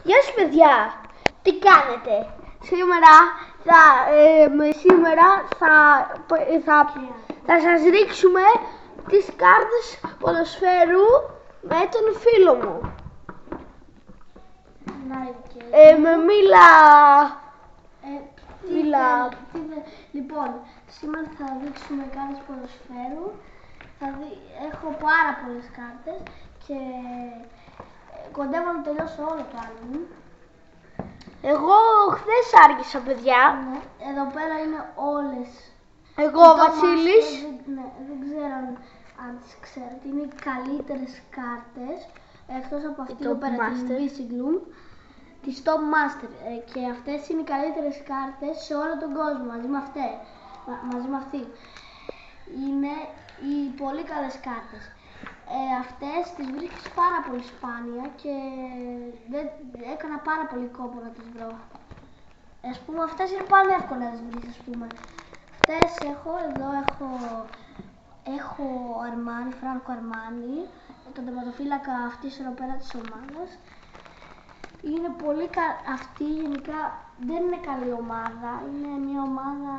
Γεια σας παιδιά, τι κάνετε? Σήμερα θα σας ρίξουμε τις κάρτες ποδοσφαίρου με τον φίλο μου. Λοιπόν, σήμερα θα δείξουμε κάρτες ποδοσφαίρου. Έχω πάρα πολλές κάρτες και κοντεύω να τελειώσω όλο το άλμπουμ. Εγώ χθες άργησα παιδιά. Ναι. Εδώ πέρα είναι όλες. Εγώ ο Βασίλης. Δεν ξέρω αν τις ξέρετε. Είναι οι καλύτερες κάρτες. Εκτός από αυτή εδώ πέρα την Basic Gloom, τη Top Master. Και αυτές είναι οι καλύτερες κάρτες σε όλο τον κόσμο. Μαζί με αυτή. Είναι οι πολύ καλές κάρτες. Αυτές τις βρίσκεις πάρα πολύ σπάνια και έκανα πάρα πολύ κόπο να τις βρω. Ας πούμε αυτές είναι πάλι εύκολα να τις βρεις, ας πούμε. Αυτές έχω Αρμάνι, Φράνκο Αρμάνι, τον τερματοφύλακα αυτής εδώ πέρα της ομάδας. Είναι πολύ αυτή γενικά δεν είναι καλή ομάδα, είναι μια ομάδα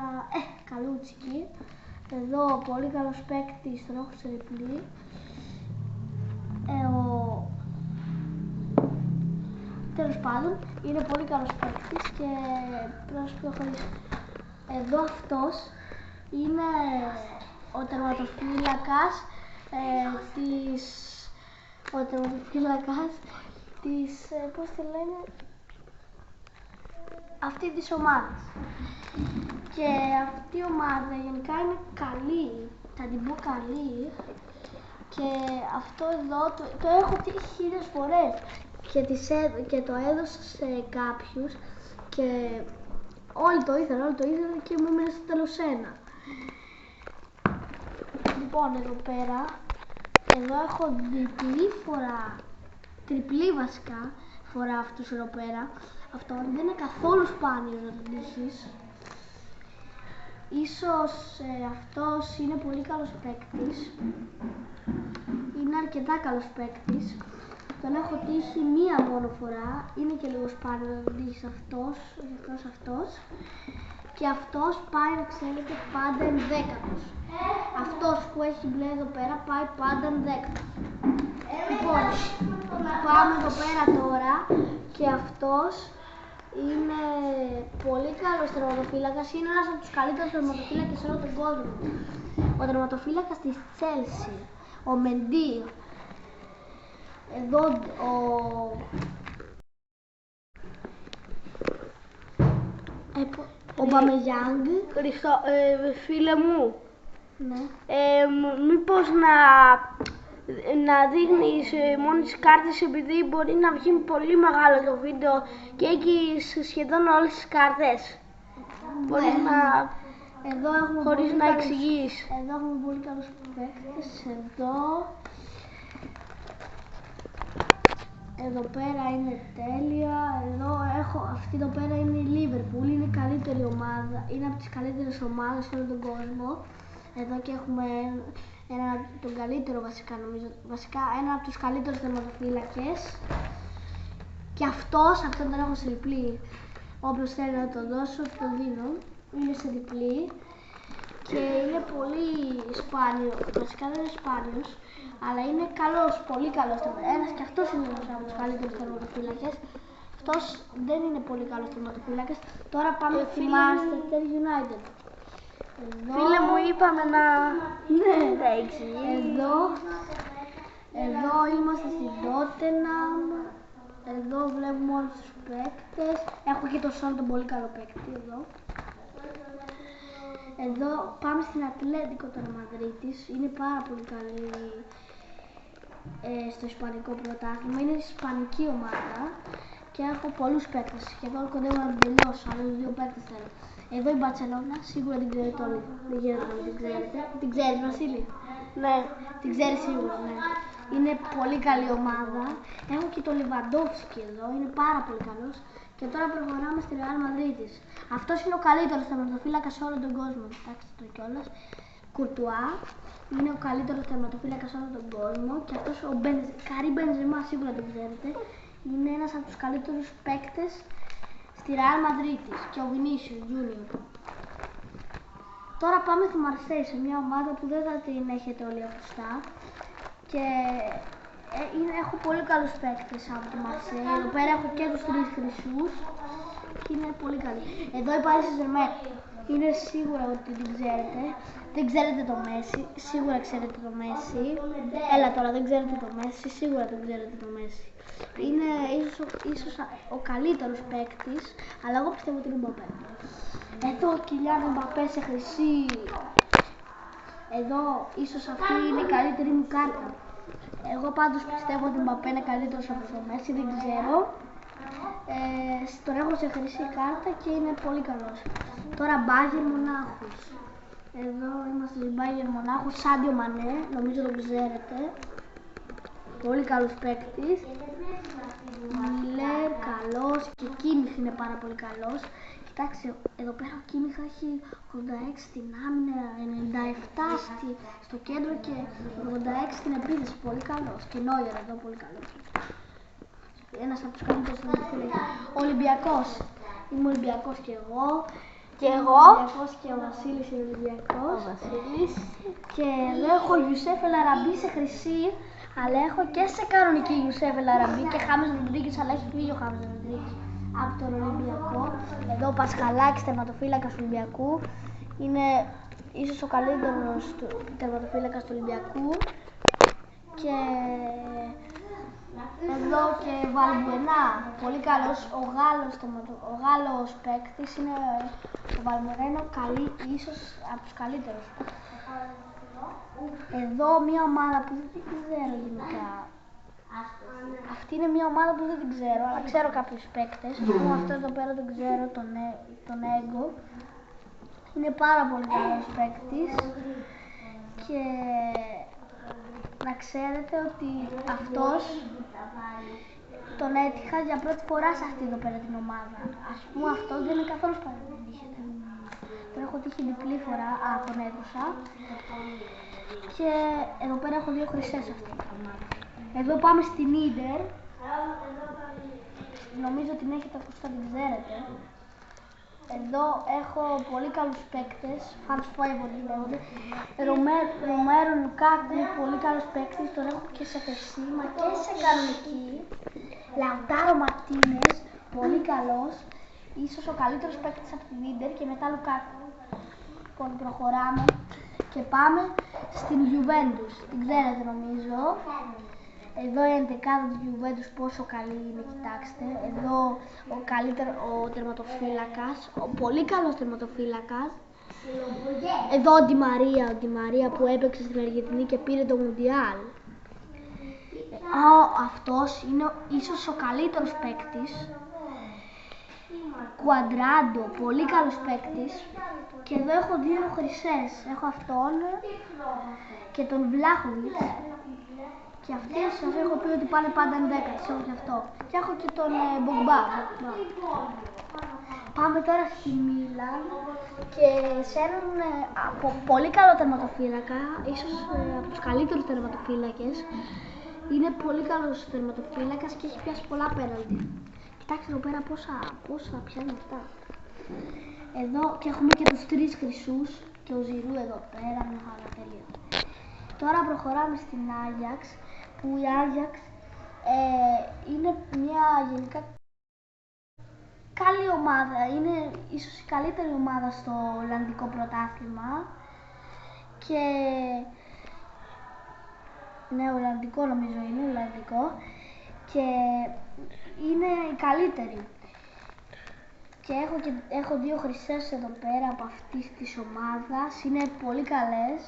καλούτσικη. Εδώ πολύ καλός παίκτης, τον έχω σε διπλή. Τέλος πάντων, είναι πολύ καλός παίκτης και προχωρήσει. Εδώ αυτός είναι ο τερματοφύλακας πώς τη λένε, αυτή της ομάδας. Και αυτή η ομάδα γενικά είναι καλή, θα την πω καλή. Και αυτό εδώ το έχω τύχει 1000 φορές και το έδωσα σε κάποιους και όλοι το ήθελαν και μου έμεινε στο τέλος ένα. Λοιπόν, εδώ έχω τριπλή βασικά φορά αυτούς εδώ πέρα. Αυτό δεν είναι καθόλου σπάνιο να το δείξεις. Ίσως αυτός είναι πολύ καλός παίκτης. Είναι αρκετά καλός παίκτης. Τον έχω τύχει μία μόνο φορά. Είναι και λίγο σπάνιο να τον τύχεις αυτός. Και αυτός πάει, να ξέρετε, πάντα ενδέκατος. Αυτός που έχει μπλε εδώ πέρα πάει πάντα ενδέκατος. Λοιπόν, πάμε εδώ πέρα τώρα και αυτός είναι πολύ καλός τερματοφύλακας. Είναι ένας από τους καλύτερους τερματοφύλακες σε όλο τον κόσμο. Ο τερματοφύλακας της Chelsea, ο Μεντί. Εδώ ο Μπαμεγιάνγκ. Φίλε μου, ναι. Μήπως να δείχνεις μόνο τις κάρτες, επειδή μπορεί να βγει πολύ μεγάλο το βίντεο και έχεις σχεδόν όλες τις κάρτες. Μπορείς χωρίς να εξηγείς. Εδώ έχουμε πολύ καλούς παίκτες. Εδώ πέρα είναι τέλεια. Αυτή εδώ πέρα είναι η Liverpool, είναι η καλύτερη ομάδα. Είναι από τις καλύτερες ομάδες σε όλο τον κόσμο. Εδώ και έχουμε τον καλύτερο ένα από τους καλύτερους τερματοφύλακες. Και αυτόν τον έχω σε διπλή. Όποιος θέλει να το δώσω, το δίνω. Είναι σε διπλή και είναι πολύ σπάνιο. Βασικά δεν είναι σπάνιος, αλλά είναι καλός, πολύ καλός. Και αυτός είναι ένας από τους καλύτερους τερματοφύλακες. Αυτός δεν είναι πολύ καλός τερματοφύλακας. Τώρα πάμε στη Manchester United. Φίλε μου, είπαμε να τα εξηγήσεις. Εδώ είμαστε στην Tottenham. Εδώ βλέπουμε όλους τους παίκτες. Έχω και τον Son, τον πολύ καλό παίκτη εδώ. Εδώ πάμε στην Ατλέτικο των Μαδρίτης. Είναι πάρα πολύ καλή στο ισπανικό πρωτάθλημα. Είναι η ισπανική ομάδα και έχω πολλούς παίκτες. Και εδώ κοντεύω να την τελειώσω, άλλους 2 παίκτες θέλω. Εδώ η Μπαρσελόνα, σίγουρα την ξέρετε όλοι. Δεν γίνεται να την ξέρετε. Την ξέρεις, Βασίλη? Ναι. Την ξέρεις σίγουρα, ναι. Είναι πολύ καλή ομάδα. Έχω και τον Λεβαντόφσκι εδώ, είναι πάρα πολύ καλός. Και τώρα προχωράμε στη Real Madrid. Αυτός είναι ο καλύτερος τερματοφύλακας σε όλο τον κόσμο. Κοιτάξτε το κιόλας. Κουρτουά είναι ο καλύτερος τερματοφύλακας σε όλο τον κόσμο. Και αυτός ο Καρίμ Μπενζεμά, σίγουρα τον ξέρετε. είναι ένας από τους καλύτερους παίκτες στη Real Madrid και ο Vinicius Junior. Τώρα πάμε στη Marseille, σε μια ομάδα που δεν θα την έχετε όλοι ακουστά και έχω πολύ καλούς παίκτες από τη Marseille. Εδώ πέρα έχω και τους 3 χρυσούς και είναι πολύ καλή. Εδώ η Paris Saint-Germain είναι σίγουρα ότι την ξέρετε. Δεν ξέρετε το Messi, σίγουρα ξέρετε το Messi. Έλα τώρα, δεν ξέρετε το Messi, σίγουρα δεν ξέρετε το Messi. Είναι ίσως ο καλύτερος παίκτης, αλλά εγώ πιστεύω ότι είναι Mbappé. Εδώ ο Kylian Mbappé σε χρυσή. Εδώ ίσως αυτή είναι η καλύτερη μου κάρτα. Εγώ πάντως πιστεύω ότι ο Mbappé είναι καλύτερος από το Messi, δεν ξέρω. Τον έχω σε χρυσή κάρτα και είναι πολύ καλός. Τώρα Bayern Μονάχους. Εδώ είμαστε στην Bayern Μονάχους, Sadio Mané, νομίζω τον ξέρετε. Πολύ καλός παίκτης. Μίλερ, καλός και Kimmich είναι πάρα πολύ καλός. Κοιτάξτε, εδώ πέρα ο Kimmich έχει 86 στην άμυνα, 97 στο κέντρο και 86 στην επίθεση. Πολύ καλός. Και Neuer εδώ πολύ καλός. Ένας από τους καλύτερους τερματοφύλακες. Ολυμπιακός. Είμαι Ολυμπιακός και εγώ. Και εγώ. Ολυμπιακός και ο Βασίλης είναι Ολυμπιακός. Ο Βασίλης. Και εδώ έχω Youssef El Arabi σε χρυσή, αλλά έχω και σε κανονική Youssef El Arabi και James Rodriguez, αλλά έχει φύγει ο James Rodriguez από τον Ολυμπιακό. Εδώ ο Πασχαλάκης, τερματοφύλακας του Ολυμπιακού. Είναι ίσως ο καλύτερος τερματοφύλακας του Ολυμπιακού. Και εδώ και Βαλμπουενά, πολύ καλός, ο Γάλλος παίκτης είναι ο Βαλμπουενά, ίσως από τους καλύτερους. Εδώ μια ομάδα που δεν την ξέρω γενικά. Αυτή είναι μια ομάδα που δεν την ξέρω, αλλά ξέρω κάποιους παίκτες. Αυτό εδώ πέρα τον ξέρω, τον Έγκο. Είναι πάρα πολύ καλός παίκτης και να ξέρετε ότι αυτός τον έτυχα για πρώτη φορά σε αυτή εδώ πέρα την ομάδα. Ας πούμε αυτός δεν είναι καθόλου σπανίδι. Τον έχω τύχει διπλή φορά, τον έδωσα. Και εδώ πέρα έχω 2 χρυσές σε αυτή την ομάδα. Εδώ πάμε στην Ίντερ. Νομίζω την έχετε ακούσει, την ξέρετε. Εδώ έχω πολύ καλούς παίκτες, fans favorite λέγονται. Ρομέρο Λουκάκου, πολύ καλός παίκτης, τον έχω και σε χρυσή, μα και σε κανονική. Λαουτάρο Μαρτίνες, πολύ καλός, ίσως ο καλύτερος παίκτης από την Ίντερ και μετά Λουκάκου. Λοιπόν, προχωράμε και πάμε στην Juventus, την ξέρετε νομίζω. Εδώ η ενδεκάδα του Juventus πόσο καλή είναι, κοιτάξτε. Εδώ ο τερματοφύλακας, ο πολύ καλός τερματοφύλακας. Εδώ ο Ντι Μαρία που έπαιξε στην Αργεντινή και πήρε το Μουντιάλ. Αυτός είναι ίσως ο καλύτερος παίκτης. Κουαντράντο, πολύ καλός παίκτης. Και εδώ έχω 2 χρυσές. Έχω αυτόν και τον Βλάχοβιτς. Και αυτές σας έχω πει ότι πάνε πάντα 10, τις έχω και αυτό. Και έχω και τον Μπογκμπά. Πάμε τώρα στη Μίλαν και σε έναν πολύ καλό τερματοφύλακα, ίσως από τους καλύτερους τερματοφύλακες. Είναι πολύ καλός τερματοφύλακας και έχει πιάσει πολλά πέναλτι. Κοιτάξτε εδώ πέρα πόσα πιάνει αυτά. Εδώ και έχουμε και τους 3 χρυσούς και ο Ζηρού εδώ πέρα, μια χαρά, τέλεια. Τώρα προχωράμε στην Άγιαξ, που η Άγιαξ είναι μια γενικά καλή ομάδα, είναι ίσως η καλύτερη ομάδα στο Ολλανδικό πρωτάθλημα και ναι, Ολλανδικό νομίζω είναι, Ολλανδικό και είναι η καλύτερη. Και έχω 2 χρυσές εδώ πέρα από αυτής της ομάδας, είναι πολύ καλές.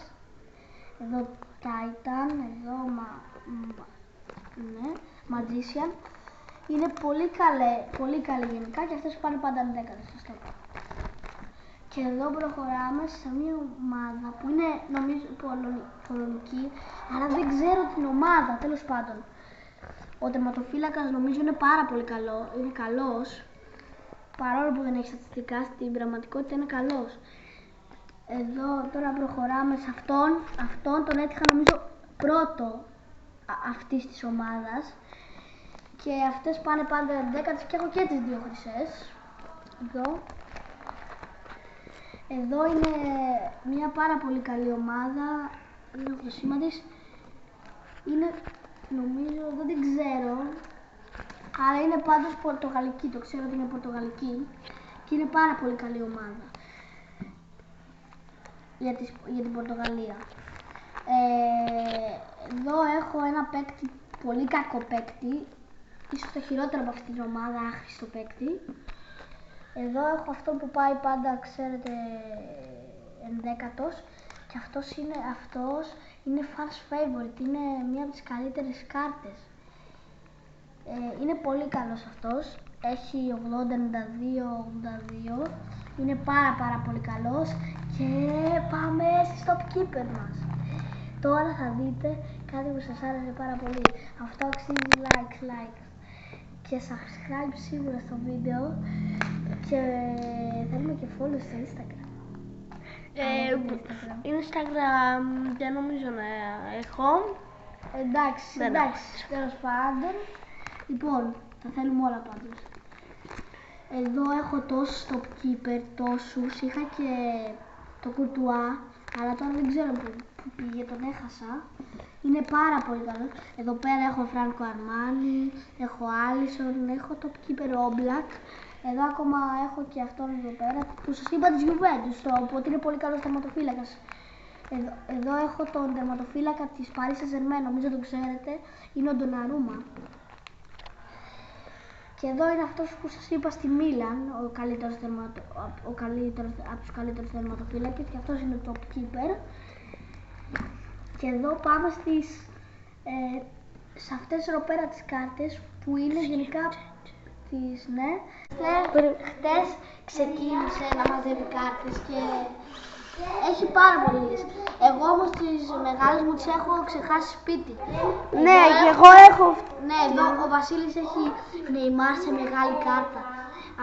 Εδώ Titan, εδώ Magician. Είναι πολύ καλή γενικά και αυτές πάνε πάντα 10, σωστό. Και εδώ προχωράμε σε μια ομάδα που είναι νομίζω πολωνική, αλλά δεν ξέρω την ομάδα, τέλος πάντων. Ο τερματοφύλακας νομίζω είναι πάρα πολύ καλός, παρόλο που δεν έχει στατιστικά, στην πραγματικότητα είναι καλός. Εδώ τώρα προχωράμε σε αυτόν τον έτυχα νομίζω πρώτο αυτής της ομάδας Και αυτές πάνε πάντα 11ες και έχω και τις δύο χρυσές. Εδώ. Εδώ είναι μια πάρα πολύ καλή ομάδα. Δεν έχω το σήμα της. Είναι, νομίζω, δεν την ξέρω. Αλλά είναι πάντως πορτογαλική, το ξέρω ότι είναι πορτογαλική. Και είναι πάρα πολύ καλή ομάδα. Για την Πορτογαλία. Εδώ έχω ένα παίκτη, πολύ κακό παίκτη. Ίσως το χειρότερο από αυτή την ομάδα, άχρηστο παίκτη. Εδώ έχω αυτό που πάει πάντα, ξέρετε, 11ος. Και αυτός είναι fans favorite, είναι μία από τις καλύτερες κάρτες. Είναι πολύ καλός αυτός, έχει 80-92-82, είναι πάρα πολύ καλός. Και πάμε στη top keeper μας. Τώρα θα δείτε κάτι που σας άρεσε πάρα πολύ. Αυτό αξίζει like και subscribe σίγουρα στο βίντεο. Και θέλουμε και follow στο Instagram. Instagram δεν νομίζω να έχω. Εντάξει, τέλος πάντων. Λοιπόν, τα θέλουμε όλα πάντως. Εδώ έχω τόσους top keeper, τόσους. Είχα και το Courtois, αλλά τώρα δεν ξέρω που πήγε, τον έχασα. Είναι πάρα πολύ καλό. Εδώ πέρα έχω Franco Armani, έχω Alisson, έχω top keeper Oblak. Εδώ ακόμα έχω και αυτόν εδώ πέρα που σας είπα της Juventus, οπότε είναι πολύ καλός τερματοφύλακας. Εδώ έχω τον τερματοφύλακα της Paris Saint-Germain, νομίζω το ξέρετε, είναι ο Donnarumma. Και εδώ είναι αυτός που σας είπα στη Μίλαν, ο καλύτερος από τους καλύτερους τερματοφύλακες, και αυτός είναι το top keeper. Και εδώ πάμε σε αυτές εδώ πέρα τις κάρτες που είναι γενικά τις, ναι. Χτες ξεκίνησε να μαζεύει κάρτες και έχει πάρα πολλές. Εγώ όμως τις μεγάλες μου τις έχω ξεχάσει σπίτι. Ναι, και εγώ έχω. Ναι, εδώ ο Βασίλης έχει Neymar σε μεγάλη κάρτα.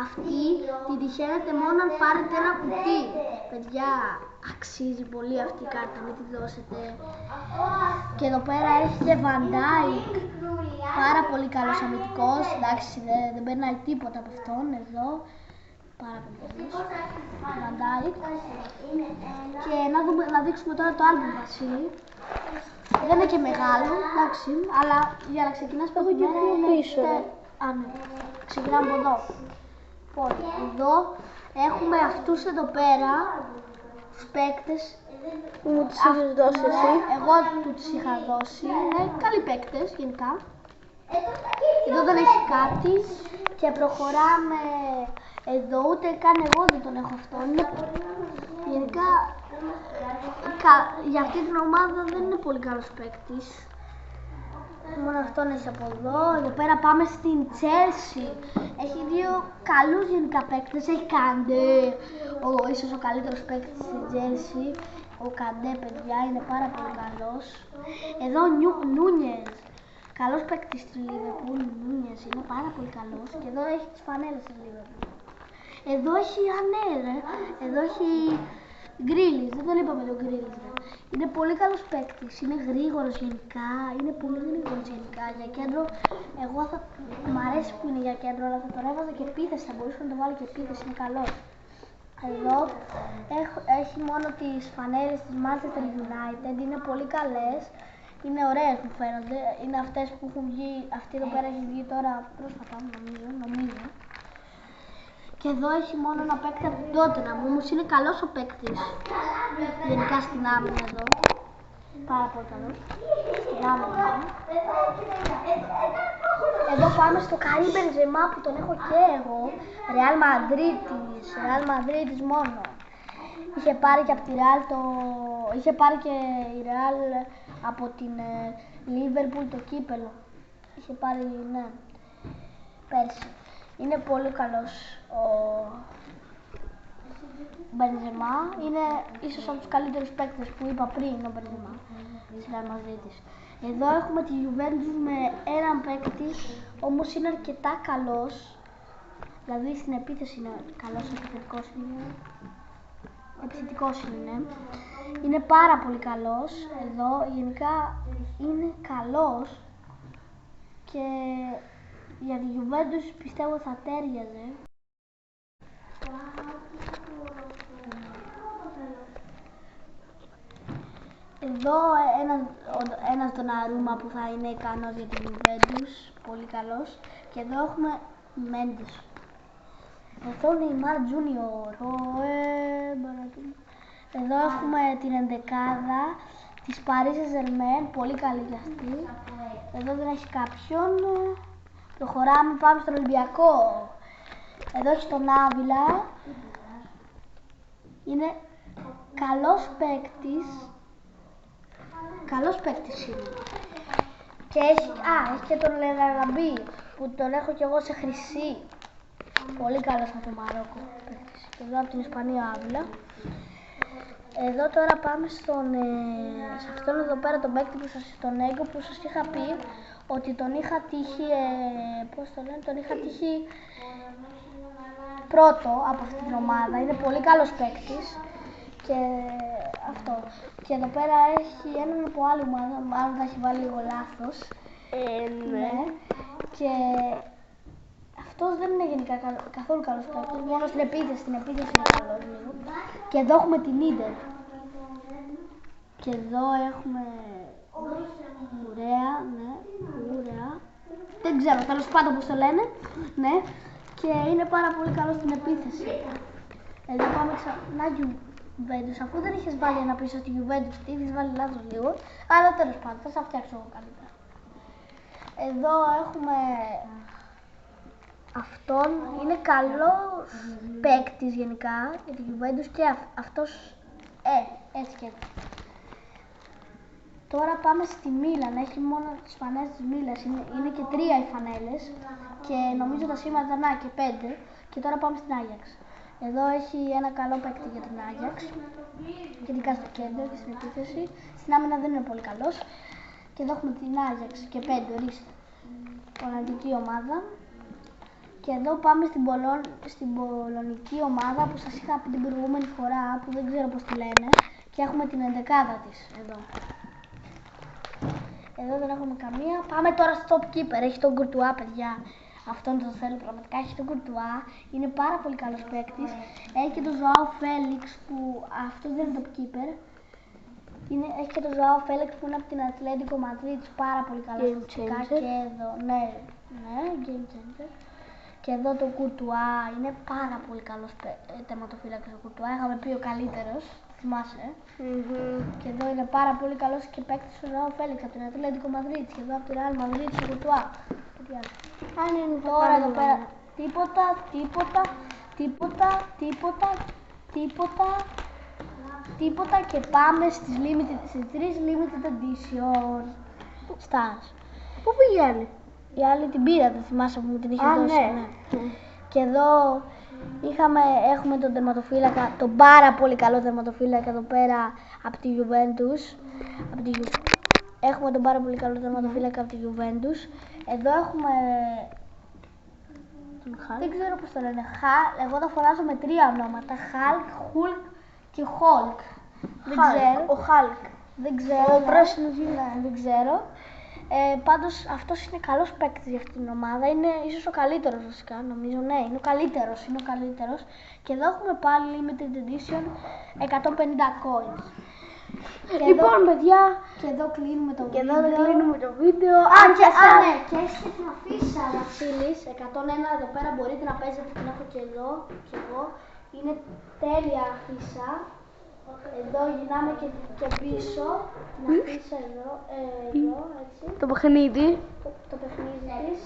Αυτή την τυχαίνετε μόνο αν πάρετε ένα κουτί. Παιδιά, αξίζει πολύ αυτή η κάρτα, μην τη δώσετε. Και εδώ πέρα έχει και Van Dijk. Πάρα πολύ καλός αμυντικός, εντάξει, δεν περνάει τίποτα από αυτόν εδώ. Πάρα πολύ καλός, Van Dijk. Και να δείξουμε τώρα το άλμπουμ Βασίλη. Δεν είναι και μεγάλο, εντάξει, αλλά για να ξεκινάς Έχω και πιο πίσω. Ξεκινάμε από εδώ. Λοιπόν, εδώ έχουμε αυτούς εδώ πέρα, τους παίκτες. Που μου τις είχες δώσει εσύ. Εγώ τους είχα δώσει, είναι καλοί παίκτες γενικά. Εδώ δεν έχει κάτι και προχωράμε εδώ, ούτε καν εγώ δεν τον έχω αυτόν. Γενικά για αυτή την ομάδα δεν είναι πολύ καλός παίκτης. Μόνο αυτόν έχει από εδώ. Εδώ πέρα πάμε στην Chelsea. Έχει δύο καλούς γενικά παίκτες. Έχει Καντέ, ίσως ο καλύτερος παίκτης στην Chelsea. Ο Καντέ, παιδιά, είναι πάρα πολύ καλός. Εδώ Νούνιες. Καλός παίκτης στη Liverpool, Νούνιες, είναι πάρα πολύ καλός. Και εδώ έχει τις φανέλες στη Liverpool. Εδώ έχει εδώ έχει Γκρίλις, δεν τον είπαμε τον Γκρίλις. Είναι πολύ καλός παίκτης, είναι γρήγορος γενικά, είναι πολύ γρήγορος γενικά. Για κέντρο, εγώ μ' αρέσει που είναι για κέντρο, αλλά θα τον έβαζα και επίθεση, θα μπορούσα να το βάλω και επίθεση, είναι καλός. Εδώ έχει μόνο τις φανέλες της Manchester United, είναι πολύ καλές. Είναι ωραίες μου φαίνονται, είναι αυτές που έχουν βγει, αυτή εδώ πέρα έχει βγει τώρα πρόσφατα νομίζω. Και εδώ έχει μόνο ένα παίκτη από την Tottenham, όμως είναι καλός ο παίκτης. Γενικά στην άμυνα εδώ. Πάρα πολύ καλός. Στην άμυνα. Εδώ πάμε στο Karim Benzema που τον έχω και εγώ. Real Madrid μόνο. Είχε πάρει και από τη Real είχε πάρει και η Real από την Liverpool το κύπελο. Είχε πάρει, ναι, πέρσι. Είναι πολύ καλός ο Μπενζεμά, είναι ίσως από τους καλύτερους παίκτες που είπα πριν ο Μπενζεμά στην Real Madrid. Εδώ έχουμε τη Juventus με έναν παίκτη, όμως είναι αρκετά καλός, δηλαδή στην επίθεση είναι καλός, επιθετικός είναι. Είναι πάρα πολύ καλός, εδώ γενικά είναι καλός και Για τη Juventus πιστεύω θα τέριαζε. Εδώ ένας Donnarumma που θα είναι ικανός για τη Juventus, πολύ καλός. Και εδώ έχουμε Mendes. Εδώ Neymar Junior. Εδώ έχουμε την ενδεκάδα της Paris Saint-Germain, πολύ καλή για αυτή. Εδώ δεν έχει κάποιον. Προχωράμε, πάμε στον Ολυμπιακό. Εδώ έχει τον Άβυλα. Είναι καλός παίκτης. Καλός παίκτης είναι. Και έχει και τον Λεγαραμπή που τον έχω κι εγώ σε χρυσή. Πολύ καλός από το Μαρόκο παίκτης. Και εδώ από την Ισπανία Άβυλα. Εδώ τώρα πάμε σε αυτόν εδώ πέρα τον παίκτη που τον Έγκο που σας είχα πει ότι τον είχα τύχει, τον είχα τύχει πρώτο από αυτή την ομάδα. Είναι πολύ καλός παίκτης και αυτό. Και εδώ πέρα έχει έναν από άλλη ομάδα, μάλλον θα έχει βάλει λίγο λάθος. Ναι. Και αυτός δεν είναι γενικά καθόλου καλός παίκτης, μόνο στην επίθεση είναι καλός λίγο. Και εδώ έχουμε την Ίντερ. Και εδώ έχουμε Ουρέα, ναι, Ουρέα. Δεν ξέρω, τέλος πάντων πώς το λένε, ναι. Και είναι πάρα πολύ καλό στην επίθεση. Εδώ πάμε ξανά Juventus, αφού δεν είχες βάλει ένα πίσω στη Juventus, τι είχες βάλει λάθος λίγο. Αλλά τέλος πάντων, θα σας φτιάξω εγώ καλύτερα. Εδώ έχουμε αυτόν, είναι καλός παίκτης γενικά για τη Juventus και αυτός, έτσι και έτσι. Τώρα πάμε στη Μίλαν, έχει μόνο τις φανέλες της Μίλας, είναι και 3 οι φανέλες και νομίζω τα σήματα να και 5. Και τώρα πάμε στην Άγιαξ. Εδώ έχει ένα καλό παίκτη για την Άγιαξ, ειδικά στο κέντρο και στην επίθεση. Στην άμυνα δεν είναι πολύ καλός. Και εδώ έχουμε την Άγιαξ και 5, ορίστε, Ολλανδική ομάδα. Και εδώ πάμε στην πολωνική ομάδα που σας είχα πει την προηγούμενη φορά, που δεν ξέρω πώς τη λένε. Και έχουμε την ενδεκάδα της εδώ. Εδώ δεν έχουμε καμία. Πάμε τώρα στο top keeper. Έχει τον Courtois, παιδιά. Αυτόν τον θέλω πραγματικά. Έχει τον Courtois. Είναι πάρα πολύ καλός παίκτης. Έχει και τον Joao Felix που αυτός δεν είναι top keeper. Έχει και τον Joao Felix που είναι από την Atletico Madrid. Πάρα πολύ καλός. Και εδώ, ναι, game changer. Και εδώ το Courtois. Είναι πάρα πολύ καλός τερματοφύλακας ο Courtois. Είχαμε πει ο καλύτερος. Θυμάσαι. Και εδώ είναι πάρα πολύ καλός και παίκτης ο Joao Felix από την Atletico Madrid και εδώ από την Real Madrid στο Courtois. Αν είναι τώρα εδώ πέρα τίποτα και πάμε στις 3 limited edition stars. Πού πηγαίνει? Η άλλη την πήρα, δεν θυμάσαι που μου την είχε δώσει. Ναι. Και εδώ έχουμε τον τερματοφύλακα, τον πάρα πολύ καλό τερματοφύλακα εδώ πέρα από τη Juventus. Έχουμε τον πάρα πολύ καλό τερματοφύλακα από τη Juventus. Εδώ έχουμε, δεν ξέρω πώς το λένε, εγώ τα φωνάζω με 3 ονόματα, Hulk, Hulk και Hulk. Δεν ξέρω. Ο Hulk. Δεν ξέρω. Ο πράσινος δεν ξέρω. Πάντως αυτός είναι καλός παίκτης για αυτήν την ομάδα, είναι ίσως ο καλύτερος βασικά, νομίζω, ναι, είναι ο καλύτερος. Και εδώ έχουμε πάλι limited edition 150 coins. Λοιπόν, παιδιά, και εδώ κλείνουμε το βίντεο. Ναι, και έχει και την αφίσα Βασίλης 101 εδώ πέρα, μπορείτε να παίζετε, την έχω και εδώ, και εγώ. Είναι τέλεια αφίσα. Εδώ γυρνάμε και πίσω, την αφίσα εδώ, έτσι. Το παιχνίδι. Το παιχνίδι της.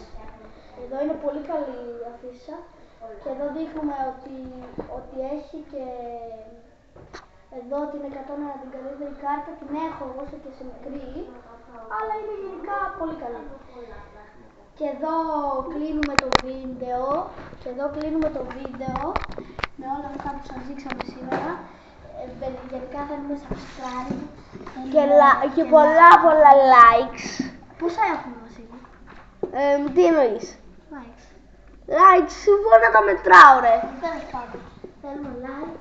Εδώ είναι πολύ καλή η αφίσα. Και εδώ δείχνουμε ότι έχει και εδώ την 101 την καλύτερη κάρτα, την έχω εγώ και σε μικρή, αλλά είναι γενικά πολύ καλή. Και εδώ κλείνουμε το βίντεο, με όλα αυτά που σας δείξαμε σήμερα. Γενικά θέλουμε subscribe Και πολλά likes. Πόσα έχουμε, Βασίλη? Τι εννοείς? Likes. Likes, μπορώ να τα μετράω, ρε. Τέλος πάντων, θέλουμε like,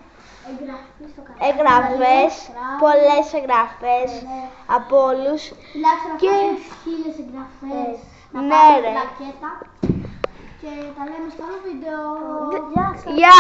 εγγραφή στο κανάλι. Εγγραφές, πολλές εγγραφές από όλους. Τουλάχιστον να φτάσουμε τις 1000 εγγραφές. Να Ναι, πάρουμε ρε. πλακέτα. και τα λέμε στο άλλο βίντεο. Γεια!